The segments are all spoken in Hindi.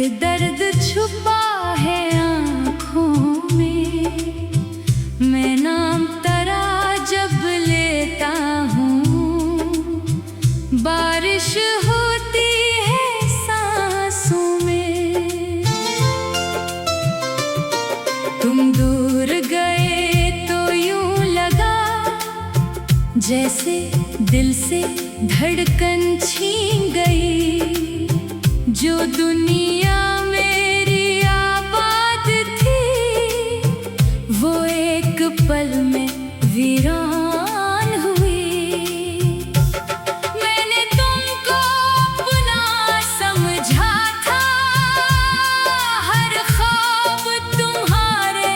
दर्द छुपा है आँखों में। मैं नाम तेरा जब लेता हूँ, बारिश होती है सांसों में। तुम दूर गए तो यूं लगा जैसे दिल से धड़कन छीन गई। जो दुनिया मेरी आबाद थी, वो एक पल में वीरान हुई। मैंने तुमको अपना समझा था, हर ख्वाब तुम्हारे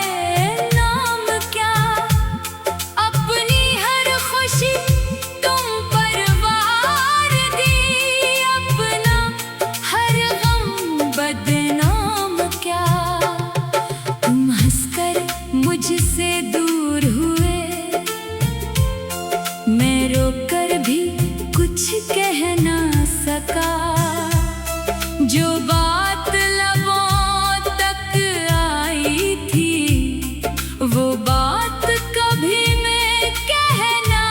नाम क्या। अपनी हर खुशी तुम पर वार दी, अपना हर गम बदनाम क्या। तुम हंसकर मुझसे दूर हुए, मैं रोकर भी कुछ कह ना सका। जो बात लबों तक आई थी, वो बात कभी मैं कह ना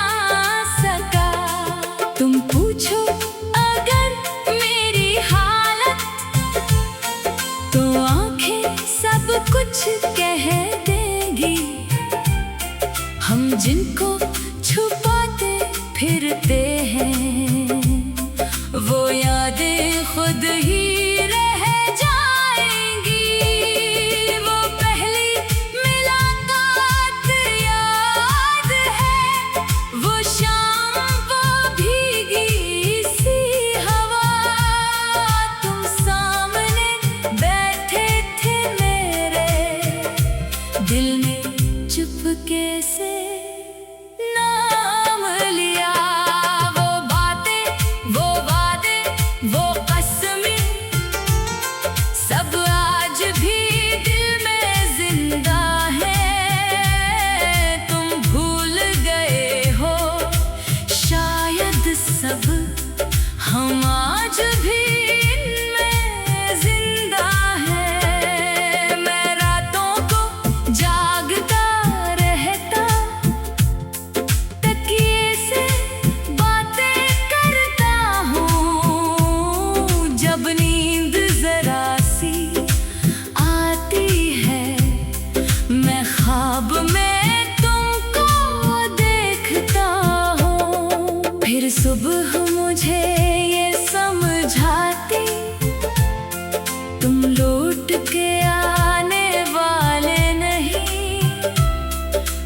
सका। तुम पूछो अगर मेरी हालत, तो आंखें सब कुछ कह देंगी। हम जिनको छुपाते फिरते हैं, वो यादें खुद ही रह जाएंगी। वो पहली मुलाकात याद है, वो शाम वो भीगी सी हवा। तुम सामने बैठे थे मेरे, दिल ने चुपके से नाम लिया। वो बातें, वो वादे, वो कसमें, सब आज भी दिल में जिंदा है। तुम भूल गए हो शायद सब, हम आज भी इनमें जिंदा है। मैं रातों को जागता रहता, तकिए से बातें करता हूँ। जब नींद जरा सी आती है, मैं ख्वाब में तुमको देखता हूँ। फिर सुबह मुझे ये समझाती, तुम लौट के आने वाले नहीं।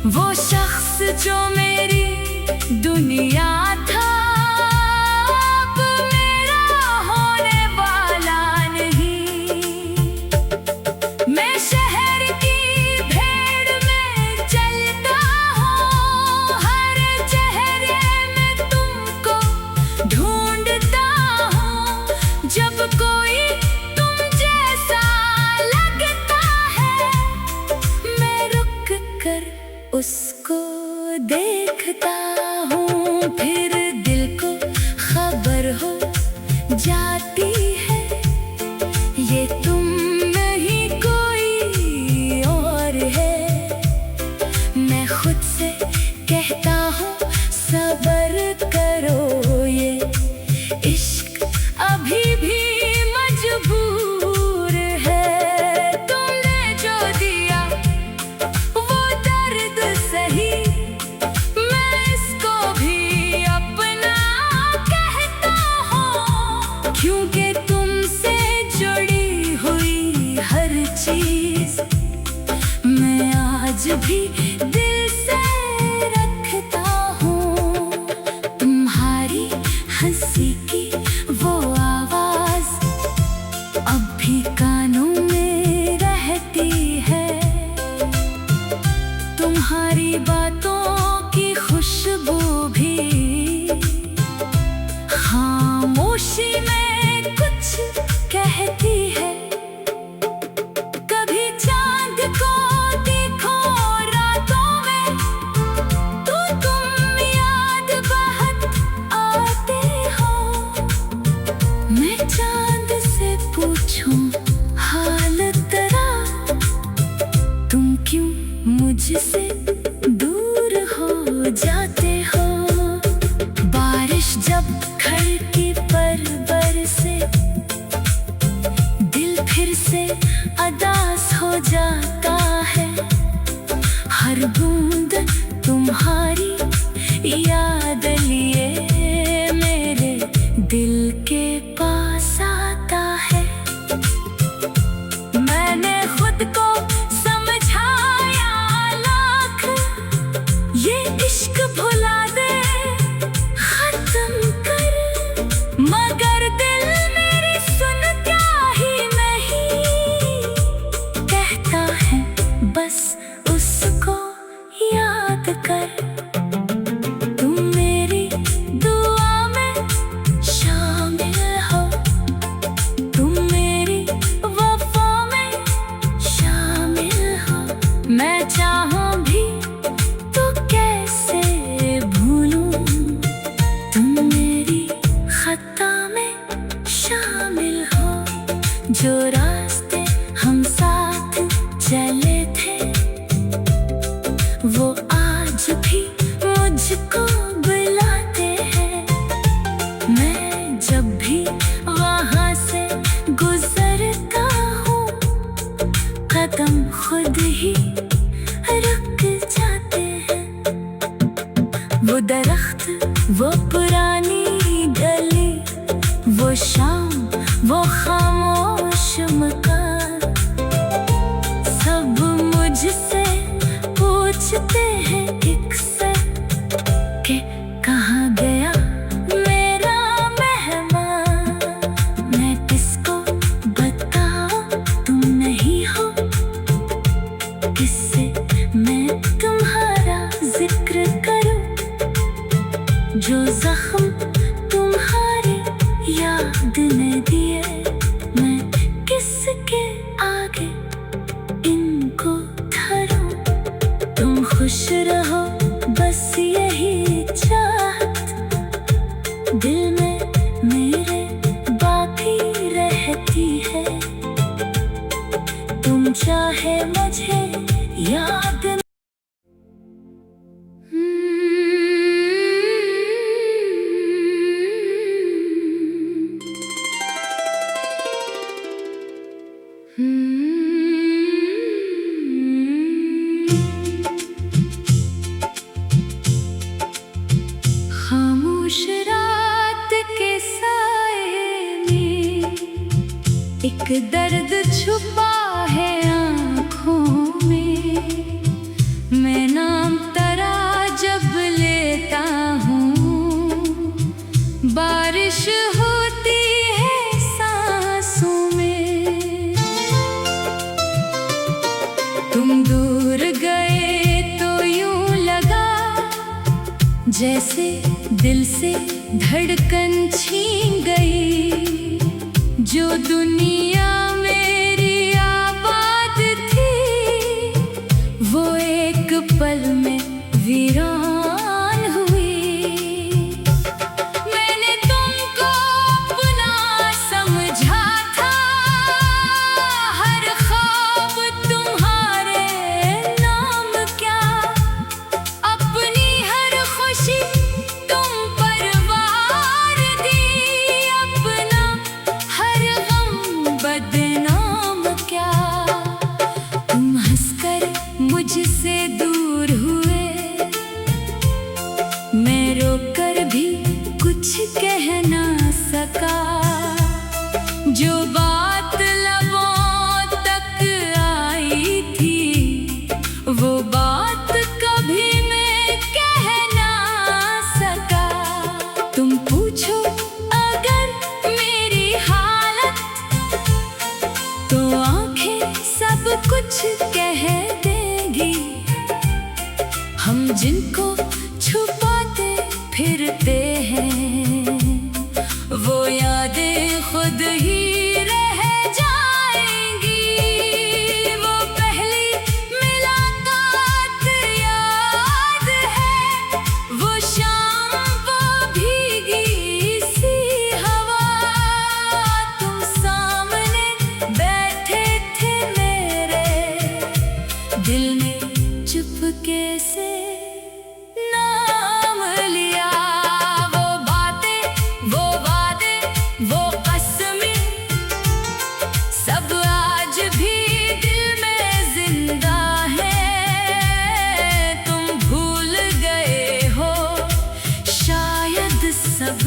वो शख्स जो मेरी दुनिया था, अब मेरा होने वाला नहीं। मैं शहर की भीड़ में चलता हूँ, हर चेहरे में तुमको ढूंढता हूँ। जब कोई तुम जैसा लगता है, मैं रुक कर उसको देखता हूँ। फिर दिल को खबर हो जाती है, ये तुम नहीं कोई और है। मैं खुद से कहता हूँ सब्र करो, ये इश्क अभी भी मजबूर है। तुमने जो दिया वो दर्द सही, मैं इसको भी अपना कहता हूँ। क्योंकि तुमसे जुड़ी हुई हर चीज मैं आज भी दिल से रखता हूँ। तुम्हारी हंसी की वो आवाज अब भी कानों में रहती है। तुम्हारी बातों की खुशबू भी खामोशी में कुछ कहती है। कभी चांद को देखो रातों में, तो तुम याद बहुत आते हो। मैं चांद से पूछूं मुझसे दूर हो जाते हो। बारिश जब खिड़की पर बरसे, दिल फिर से उदास हो जाता है। हर बूंद तुम्हारी याद लिए मेरे दिल के पास आता है। मैंने खुद को समझाया लाख, ये इश्क भुला दे, खत्म कर, मगर दिल मेरी सुनता ही नहीं। कहता है बस उसको याद कर। तुम मेरी दुआ में शामिल हो, तुम मेरी वफा में शामिल हो। मैं चाहूं भी तो कैसे भूलूं, तुम मेरी खता में शामिल हो। जो रास्ते हम साथ चले थे, वो आज भी मुझको बुलाते हैं। मैं जब भी वहाँ से गुजरता हूँ, कदम खुद ही रुक जाते हैं। वो दरख्त, वो पुरानी गली, वो शाम, वो खामोश मकान, सब मुझसे पूछते हैं एक सर के कहाँ गया मेरा मेहमान। मैं किसको बताऊं तुम नहीं हो, किससे मैं तुम्हारा जिक्र करूं। जो जख्म तुम्हारी याद ने दिए, मैं किसके आगे इनको धरूं। तुम खुश रहो बस यही चाहत दिल में मेरे बाकी रहती है। तुम चाहे मुझे याद खामोश रात के साए में एक दर्द छुपा है आँखों में। मैं नाम तेरा जब लेता हूँ, बारिश होती है सांसों में। तुम दूर गए तो यूं लगा जैसे दिल से धड़कन छीन गई। जो दुनिया मेरी आबाद थी, वो एक पल में वीरान हुई। मैंने तुमको अपना समझा था, हर ख्वाब तुम्हारे नाम क्या। अपनी हर खुशी तुम पर वार दी, अपना हर गम बदनाम क्या। तुम हंसकर मुझसे दूर हुए, मैं रोकर भी कुछ कह ना सका। जो बात लबों तक आई थी, वो बात कभी मैं कह ना सका। तुम पूछो अगर मेरी हालत, तो आंखें सब कुछ कह देंगी। हम जिनको छुपाते फिरते हैं, वो यादें खुद ही रह जाएंगी। वो पहली मुलाकात याद है, वो शाम, वो भीगी सी हवा। तुम सामने बैठे थे मेरे, दिल में चुप चुपके से नाम लिया। वो बातें, वो वादे, वो कसमें सब आज भी दिल में जिंदा है। तुम भूल गए हो शायद सब,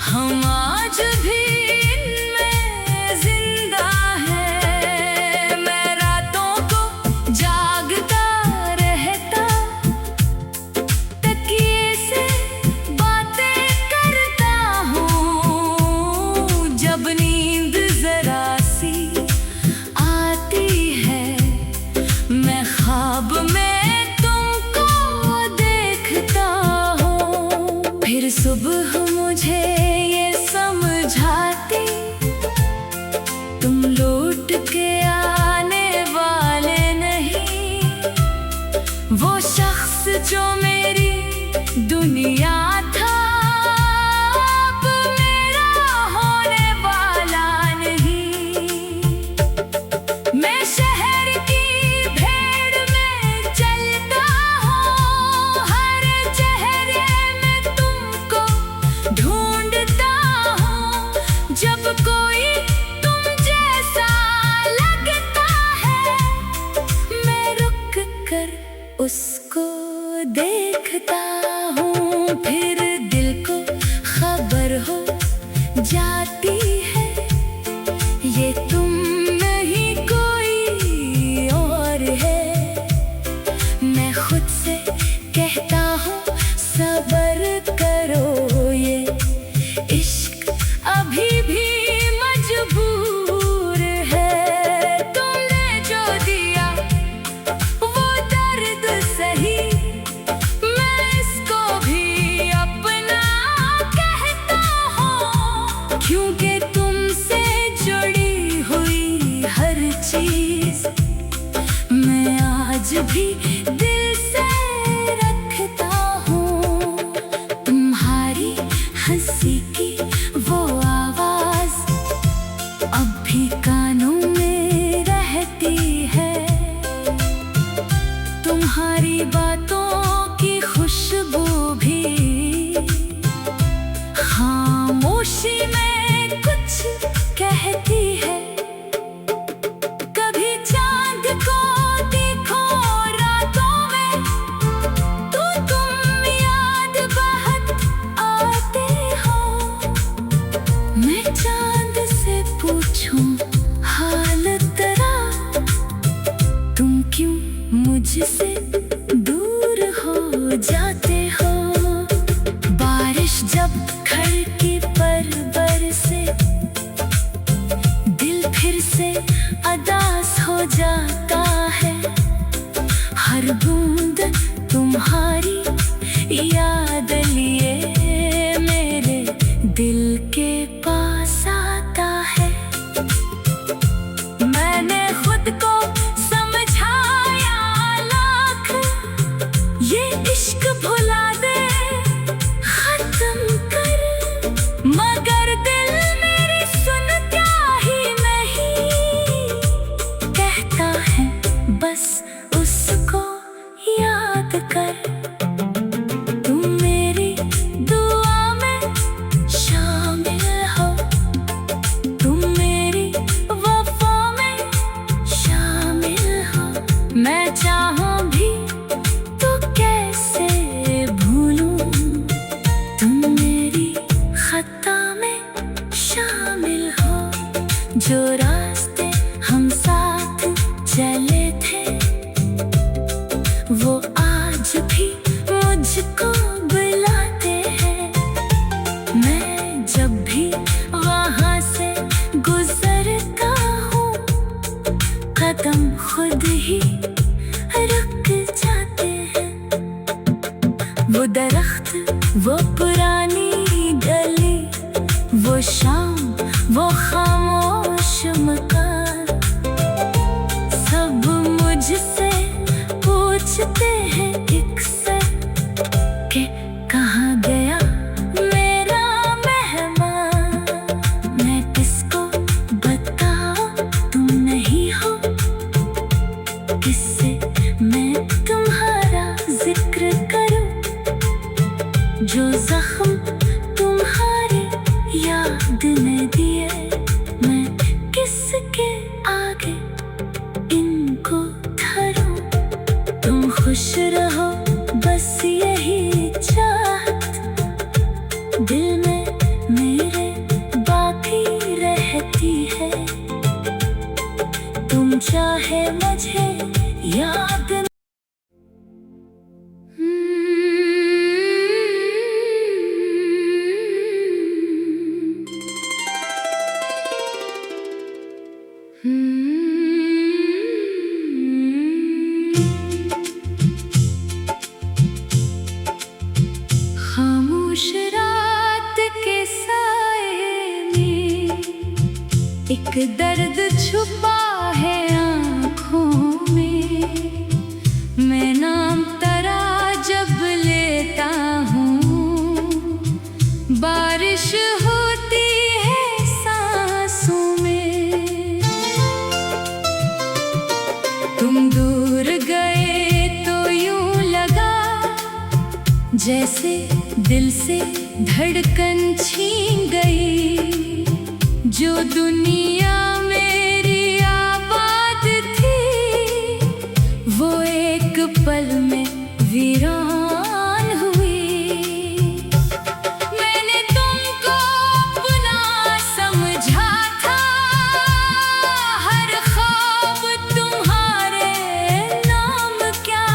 हम आज भी इनमें जिंदा है। मैं रातों को जागता रहता, तकिए से बातें करता हूँ। जब नींद जरा सी आती है, मैं ख्वाब में तुमको देखता हूँ। फिर सुबह मुझे ये समझाती, तुम लौट के आने वाले नहीं। वो शख्स जो मेरी दुनिया था, अब मेरा होने वाला नहीं। मैं शहर की भीड़ में चलता हूँ, हर चेहरे में तुमको ढूंढता हूँ। जब कोई तुम जैसा लगता है, मैं रुक कर उसको देखता हूँ। फिर दिल को खबर हो जाती है, ये तुम नहीं कोई और है। मैं खुद से कहता हूँ सब्र करो, ये इश्क अभी भी मजबूर है। तुमने जो दिया वो दर्द सही, मैं इसको भी अपना कहता हूँ। क्योंकि तुमसे जुड़ी हुई हर चीज मैं आज भी दिल से रखता हूँ। तुम्हारी हंसी की वो आवाज अब भी कानों में रहती है। तुम्हारी बातों की खुशबू भी खामोशी में कुछ कहती है। कभी चांद को देखो रातों में, तो तुम याद बहुत आते हो। मैं चांद से पूछूं हाल तेरा, तुम क्यों मुझसे दूर हो जाते हो। बारिश जब खिड़की पर बरसे, दिल फिर से अदास हो जाता है। हर बूंद तुम्हारी याद लिए मेरे दिल के पास आता है। मैंने खुद को समझाया लाख, ये इश्क भुला दे खत्म कर, मगर दिल मेरी सुनता ही नहीं। कहता है बस उसको याद कर। तुम मेरी दुआ में शामिल हो, तुम मेरी वफा में शामिल हो। मैं चाहूं भी तो कैसे भूलूं, तुम मेरी खता में शामिल हो। जो रास्ते हम साथ चले थे, वो आज भी मुझको बुलाते हैं। मैं जब भी वहाँ से गुजरता हूँ, कदम खुद ही रुक जाते हैं। वो दरख्त, वो पुरानी गली, वो शाम, वो खामोश मकान, सब मुझसे पूछते हैं एक सर के कहाँ गया मेरा मेहमान। मैं किसको बताऊं तुम नहीं हो, किससे मैं तुम्हारा जो जख्म तुम्हारे याद ने दिए, मैं किसके आगे इनको धरूं। तुम खुश रहो बस यही चाहत दिल में मेरे बाकी रहती है। तुम चाहे मुझे याद खामोश रात के साए में एक दर्द छुपा है आँखों में। मैं नाम तेरा जब लेता हूँ, बारिश होती है सांसों में। तुम दूर गए तो यूं लगा जैसे दिल से धड़कन छीन गई। जो दुनिया मेरी आबाद थी, वो एक पल में वीरान हुई। मैंने तुमको अपना समझा था, हर ख्वाब तुम्हारे नाम क्या।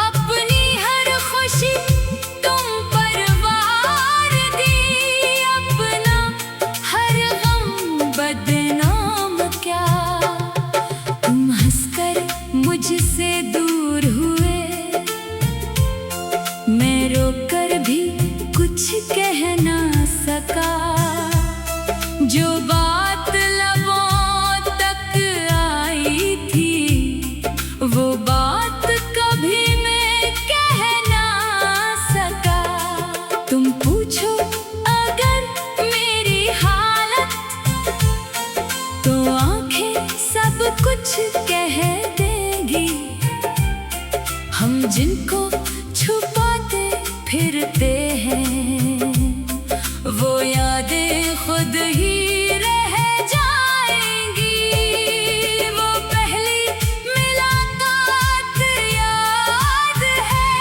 अपनी हर खुशी तुम पर वार दी, अपना हर गम बदनाम क्या। तुम हंसकर मुझसे दूर हुए, मैं रोकर भी कुछ कह ना सका। जो बात लबों तक आई थी, वो बात कभी मैं कह ना सका। तुम पूछो अगर मेरी हालत, तो आंखें सब कुछ कह देंगी। हम जिनको छुपाते फिरते हैं, वो यादें खुद ही रह जाएंगी। वो पहली मुलाकात याद है,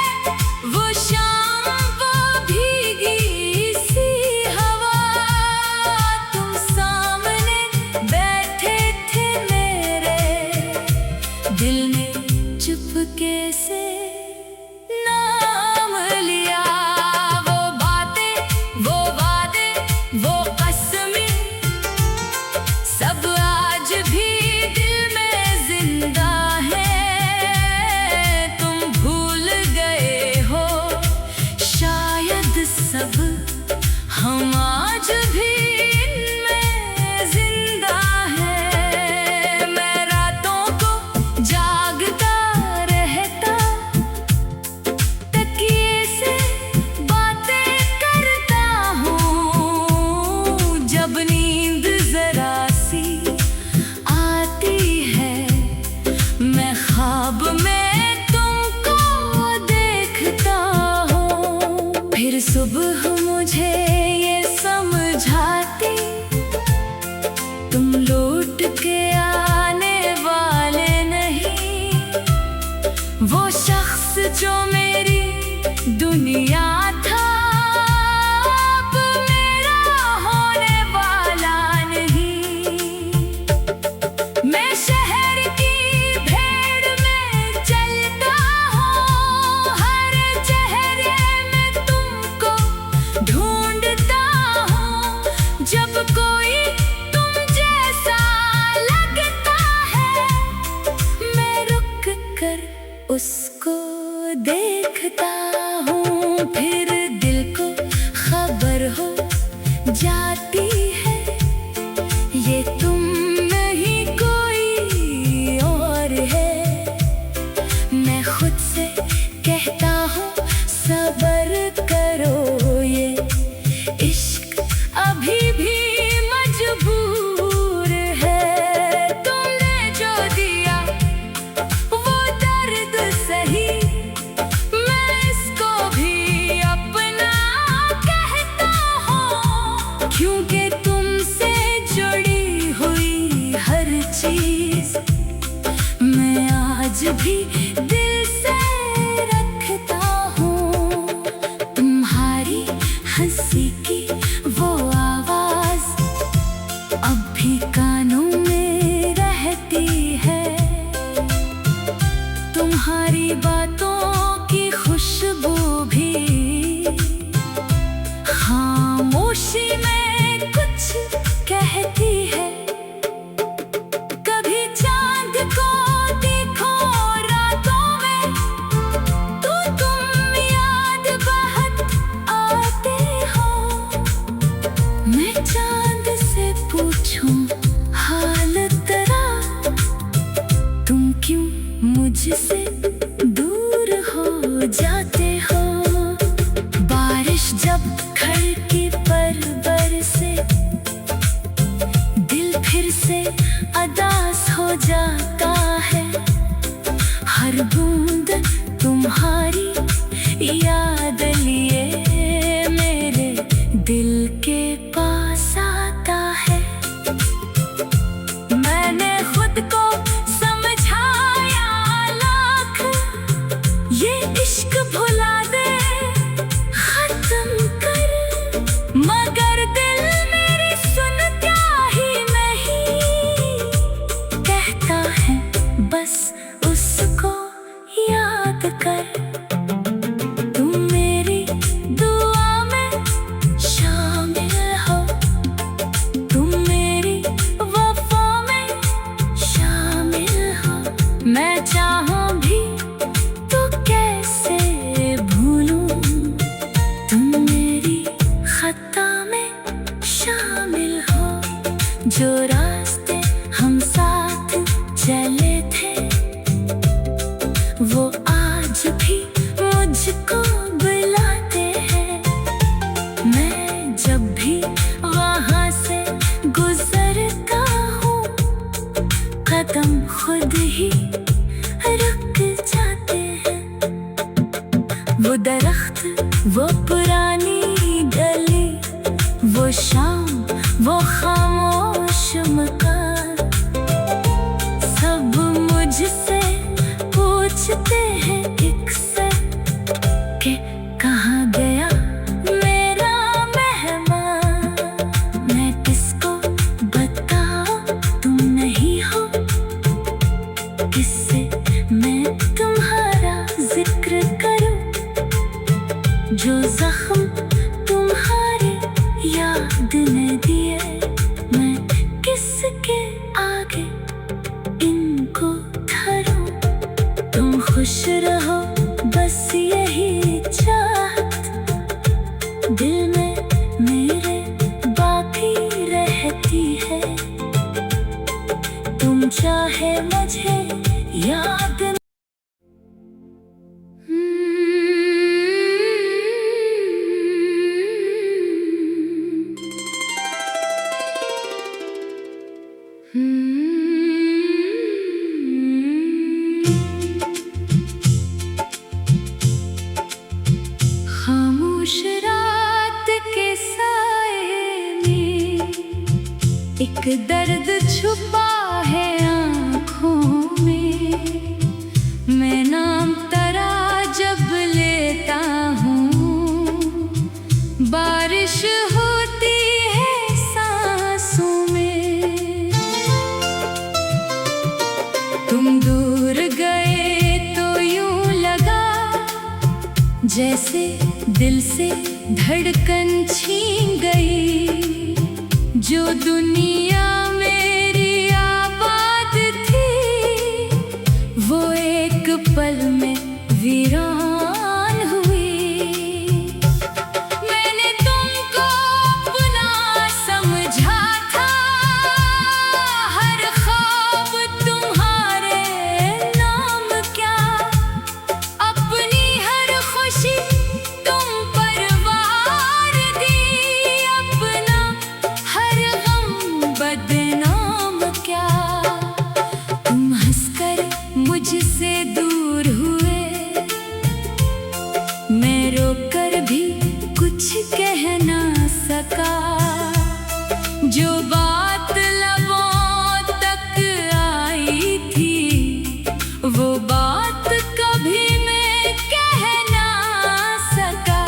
वो शाम वो भीगी सी हवा। तुम सामने बैठे थे मेरे, दिल ने चुपके से नाम लिया। वो बातें, वो वादे, वो कसमें, सब आज भी दिल में जिंदा है। तुम भूल गए हो शायद सब, हम आज भी इनमें जिंदा है। मैं रातों को जागता रहता, तकिए से बातें करता हूँ। जब नींद जरा सी आती है, मैं ख्वाब में तुमको देखता हूँ। फिर सुबह मुझे ये समझाती, तुम लौट के आने वाले नहीं। वो शख्स जो मेरी दुनिया था, अब मेरा होने वाला नहीं। मैं शहर की भीड़ में चलता हूँ, हर चेहरे में तुमको ढूंढता हूँ। जब कोई तुम जैसा लगता है, मैं रुक कर उसको देखता हूँ। फिर दिल को खबर हो जाती है, ये तुम नहीं कोई और है। मैं खुद से कहता हूँ सब्र करो, ये इश्क अभी भी मजबूर है। तुमने जो दिया वो दर्द सही, मैं इसको भी अपना याद लिए मेरे दिल के पास आता है। मैंने खुद को समझाया लाख, ये इश्क भुला दे खत्म कर, मगर दिल मेरी सुनता ही नहीं, कहता है बस उसको याद कर। तुम मेरी दुआ में शामिल हो, तुम मेरी वफा में शामिल हो। मैं चाहूं भी तो कैसे भूलूं, तुम मेरी खता में शामिल हो। जो रास्ते हम साथ चले थे वो आज भी मुझको बुलाते हैं। मैं जब भी वहाँ से गुजरता हूँ, कदम खुद ही रुक जाते हैं। वो दरख्त, वो पुरानी गली, वो शाम, वो खामोश मकान, सब मुझसे पूछते हैं एक से कि कहाँ गया मेरा मेहमान। मैं किसको बताऊं तुम नहीं हो, किससे मैं तुम्हारा जिक्र करूं। जो जख्म तुम्हारे याद ने दिए, मैं किसके आगे इनको धरूं। तुम खुश रहो बस यही चाहत दिल में मेरे बाकी रहती है। तुम चाहे मुझे याद खामोश रात के साए में एक दर्द छुपा है आँखों में। मैं नाम तेरा जब लेता हूँ, बारिश होती है सांसों में। तुम दूर गए तो यूं लगा जैसे दिल से धड़कन छीन गई। जो दुनिया मेरी आबाद थी, वो एक पल में वीरान हुई। मैंने तुमको अपना समझा था, हर ख्वाब तुम्हारे नाम क्या। अपनी हर खुशी तुम पर वार दी, अपना हर गम बदनाम क्या। तुम हंसकर मुझसे दूर हुए, मैं रोकर भी कुछ कह ना सका। जो बात लबों तक आई थी, वो बात कभी मैं कह ना सका।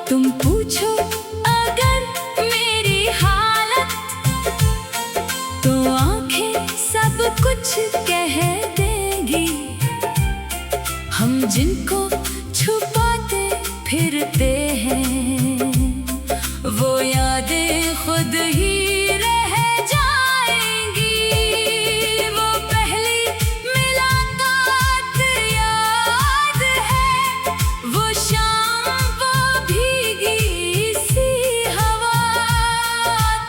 तुम पूछो अगर मेरी हालत, तो आंखें सब कुछ कह देंगी। हम जिनको छुपाते फिरते हैं, वो यादें खुद ही रह जाएंगी। वो पहली मुलाकात याद है, वो शाम, वो भीगी सी हवा।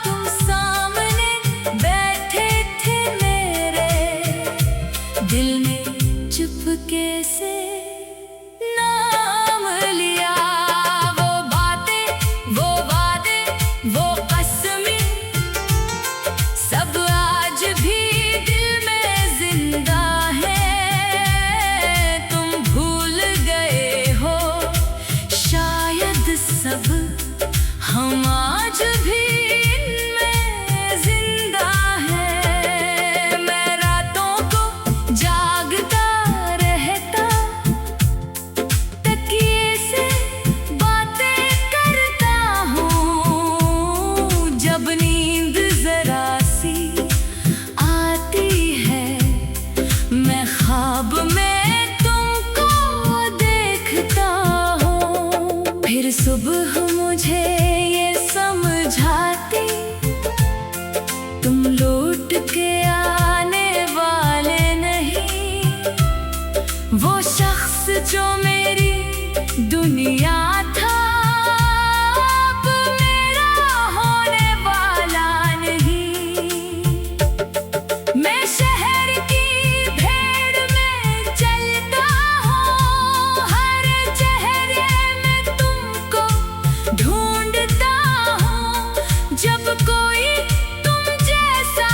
तुम सामने बैठे थे मेरे, दिल ने चुपके से नाम लिया। वो बातें, वो वादे, वो कसमें मुझे ये समझाती, तुम लौट के आने वाले नहीं। वो शख्स जो मेरी दुनिया था, अब मेरा होने वाला नहीं। मैं शहर की भीड़ में चलता हूँ, हर चेहरे में तुमको ढूंढता हूँ। जब कोई तुम जैसा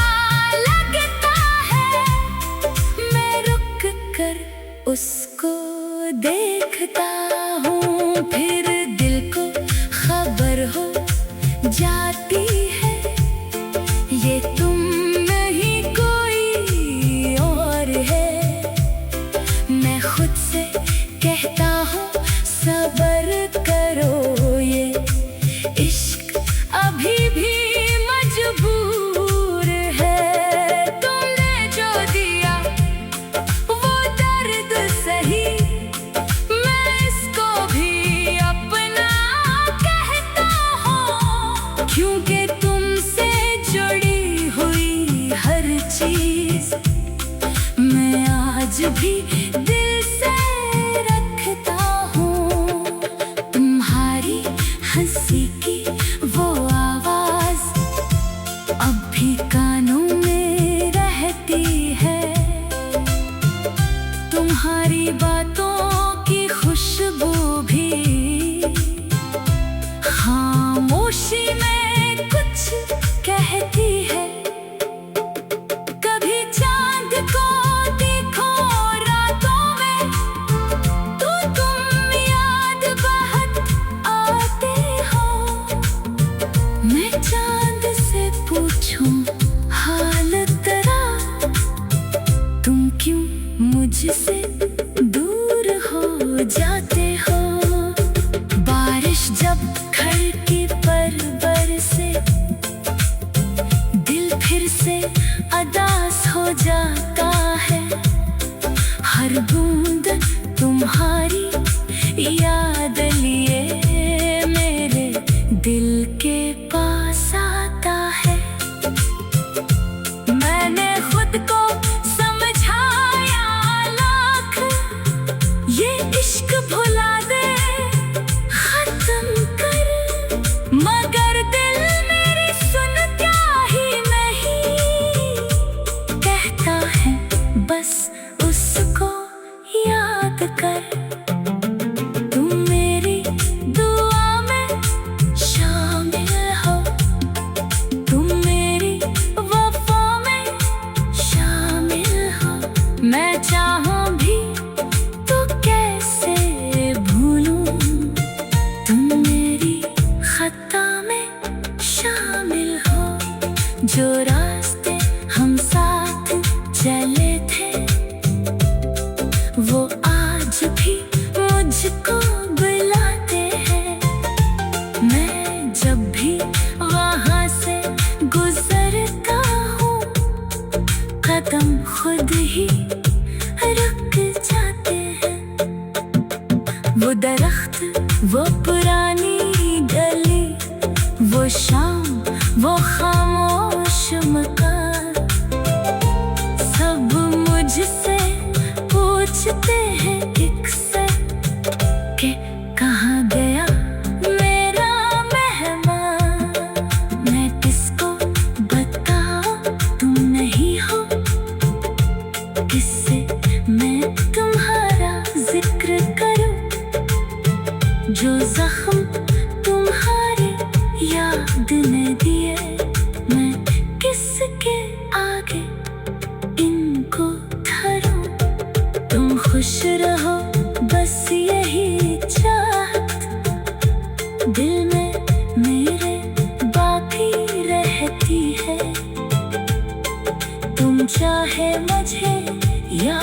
लगता है, मैं रुक कर उसको देखता हूँ। फिर दिल को खबर हो जाती है, ये तुम नहीं कोई और है। मैं खुद से कहता हूँ सब्र करो, ये इश्क अभी भी मजबूर है। तुमने जो दिया वो दर्द सही, मैं इसको भी अपना कहता हूँ। क्योंकि तुमसे जुड़ी हुई हर चीज मैं आज भी दिल से रखता हूँ। तुम्हारी हंसी की वो आवाज अब भी कानों में रहती है। तुम्हारी बातों की खुशबू भी खामोशी में कुछ कहती है। कभी चांद को देखो रातों में, तो तुम याद बहुत आते हो। मैं चांद से पूछूं हाल तेरा, तुम क्यों मुझसे दूर हो जाते हो। बारिश जब खिड़की पर बरसे, दिल फिर से उदास हो जाता है। हर बूंद तुम्हारी याद लिए मेरे दिल के पास आता है। मैंने खुद को समझाया लाख, ये इश्क भुला दे खत्म कर, मगर दिल मेरी सुनता ही नहीं। कहता है बस उसको याद कर। तुम मेरी दुआ में शामिल हो, तुम मेरी वफा में शामिल हो। मैं चाहूं भी तो कैसे भूलूं, तुम मेरी खता में शामिल हो। जो रास्ते हम साथ चले थे, वो आज भी मुझको बुलाते हैं। मैं जब भी वहाँ से गुजरता हूँ, कदम खुद ही रुक जाते हैं। वो दरख्त, वो पुरानी गली, वो शाम, वो खामोश मकान, सब मुझसे पूछते हैं एक से कि कहाँ गया मेरा मेहमान। मैं किसको बताऊं तुम नहीं हो, किससे मैं तुम्हारा जिक्र करूं। जो जख्म तुम्हारे याद ने दिए, मैं किसके आगे इनको धरूं। तुम खुश रहो बस यही चाहत दिल में मेरे बाकी रहती है। तुम चाहे मुझे या